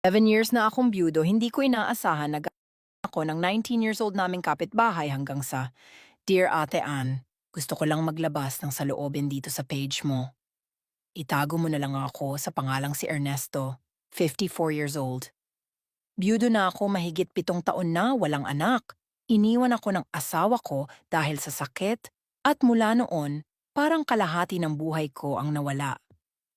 7 years na akong byudo, hindi ko inaasahan na ako ng 19 years old naming kapitbahay hanggang sa, Dear Ate Ann, gusto ko lang maglabas ng saloobin dito sa page mo. Itago mo na lang ako sa pangalang si Ernesto, 54 years old. Byudo na ako mahigit 7 taon na walang anak. Iniwan ako ng asawa ko dahil sa sakit at mula noon, parang kalahati ng buhay ko ang nawala.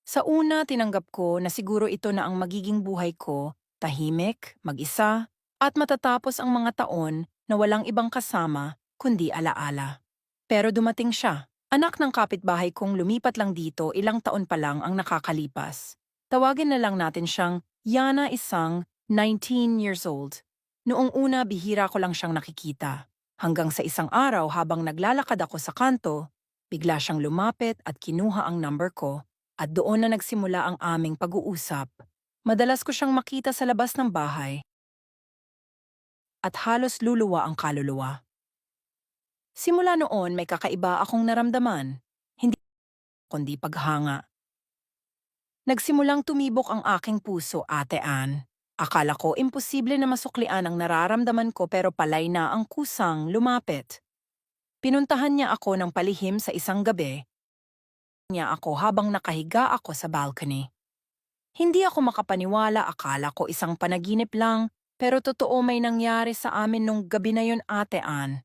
Sa una, tinanggap ko na siguro ito na ang magiging buhay ko, tahimik, mag-isa, at matatapos ang mga taon na walang ibang kasama kundi alaala. Pero dumating siya. Anak ng kapitbahay kong lumipat lang dito, ilang taon pa lang ang nakakalipas. Tawagin na lang natin siyang Yana, isang 19 years old. Noong una, bihira ko lang siyang nakikita. Hanggang sa isang araw habang naglalakad ako sa kanto, bigla siyang lumapit at kinuha ang number ko at doon na nagsimula ang aming pag-uusap. Madalas ko siyang makita sa labas ng bahay at halos luluwa ang kaluluwa. Simula noon may kakaiba akong naramdaman, hindi kundi paghanga. Nagsimulang tumibok ang aking puso, Ate Ann. Akala ko imposible na masuklian ang nararamdaman ko pero palay na ang kusang lumapit. Pinuntahan niya ako ng palihim sa isang gabi. Niya ako habang nakahiga ako sa balcony. Hindi ako makapaniwala, akala ko isang panaginip lang, pero totoo may nangyari sa amin nung gabi na yun, Ate Ann.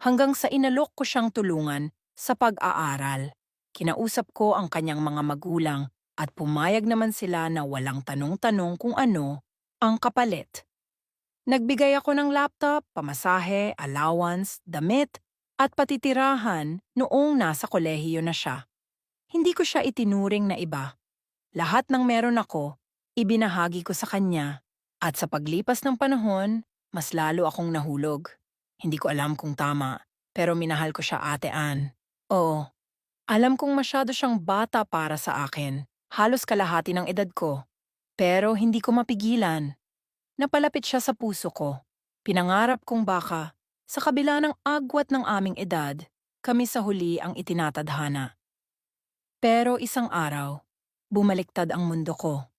Hanggang sa inalok ko siyang tulungan sa pag-aaral. Kinausap ko ang kanyang mga magulang at pumayag naman sila na walang tanong-tanong kung ano ang kapalit. Nagbigay ako ng laptop, pamasahe, allowance, damit, at patitirahan noong nasa kolehiyo na siya. Hindi ko siya itinuring na iba. Lahat ng meron ako, ibinahagi ko sa kanya. At sa paglipas ng panahon, mas lalo akong nahulog. Hindi ko alam kung tama, pero minahal ko siya, Ate Ann. Oo, alam kong masyado siyang bata para sa akin. Halos kalahati ng edad ko. Pero hindi ko mapigilan. Napalapit siya sa puso ko. Pinangarap kong baka, sa kabila ng agwat ng aming edad, kami sa huli ang itinatadhana. Pero isang araw, bumaliktad ang mundo ko.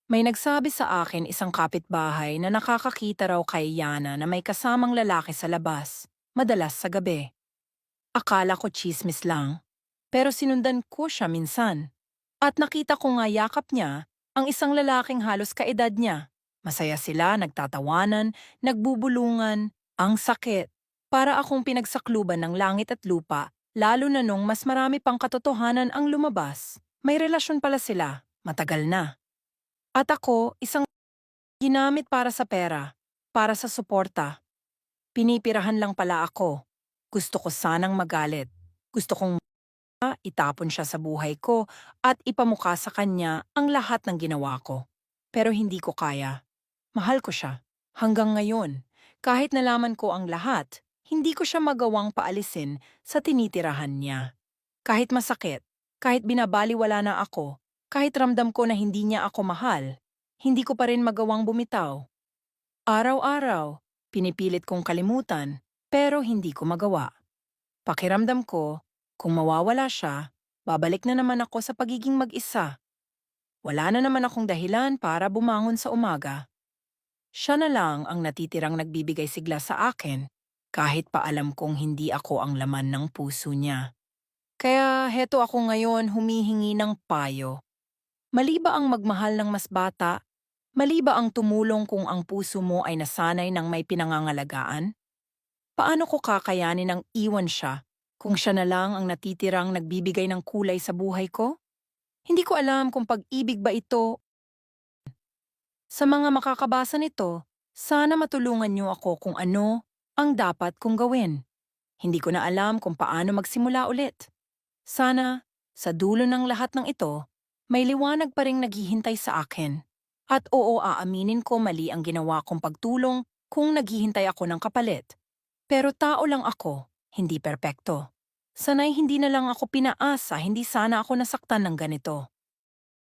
May nagsabi sa akin isang kapitbahay na nakakakita raw kay Yana na may kasamang lalaki sa labas, madalas sa gabi. Akala ko tsismis lang, pero sinundan ko siya minsan. At nakita ko nga yakap niya ang isang lalaking halos kaedad niya. Masaya sila, nagtatawanan, nagbubulungan, ang sakit. Para akong pinagsakluban ng langit at lupa, lalo na nung mas marami pang katotohanan ang lumabas. May relasyon pala sila, matagal na. At ako, isang ginamit para sa pera, para sa suporta. Pinipirahan lang pala ako. Gusto ko sanang magalit. Gusto kong itapon siya sa buhay ko at ipamukha sa kanya ang lahat ng ginawa ko. Pero hindi ko kaya. Mahal ko siya. Hanggang ngayon, kahit nalaman ko ang lahat, hindi ko siya magawang paalisin sa tinitirahan niya. Kahit masakit, kahit binabaliwala na ako, kahit ramdam ko na hindi niya ako mahal, hindi ko pa rin magawang bumitaw. Araw-araw, pinipilit kong kalimutan, pero hindi ko magawa. Pakiramdam ko, kung mawawala siya, babalik na naman ako sa pagiging mag-isa. Wala na naman akong dahilan para bumangon sa umaga. Siya na lang ang natitirang nagbibigay sigla sa akin, kahit pa alam kong hindi ako ang laman ng puso niya. Kaya heto ako ngayon humihingi ng payo. Mali ba ang magmahal ng mas bata? Mali ba ang tumulong kung ang puso mo ay nasanay ng may pinangangalagaan? Paano ko kakayanin ang iwan siya kung siya na lang ang natitirang nagbibigay ng kulay sa buhay ko? Hindi ko alam kung pag-ibig ba ito. Sa mga makakabasa nito, sana matulungan niyo ako kung ano ang dapat kong gawin. Hindi ko na alam kung paano magsimula ulit. Sana, sa dulo ng lahat ng ito, may liwanag pa ring naghihintay sa akin. At oo, aaminin ko mali ang ginawa kong pagtulong kung naghihintay ako ng kapalit. Pero tao lang ako, hindi perpekto. Sana'y hindi na lang ako pinaasa, hindi sana ako nasaktan ng ganito.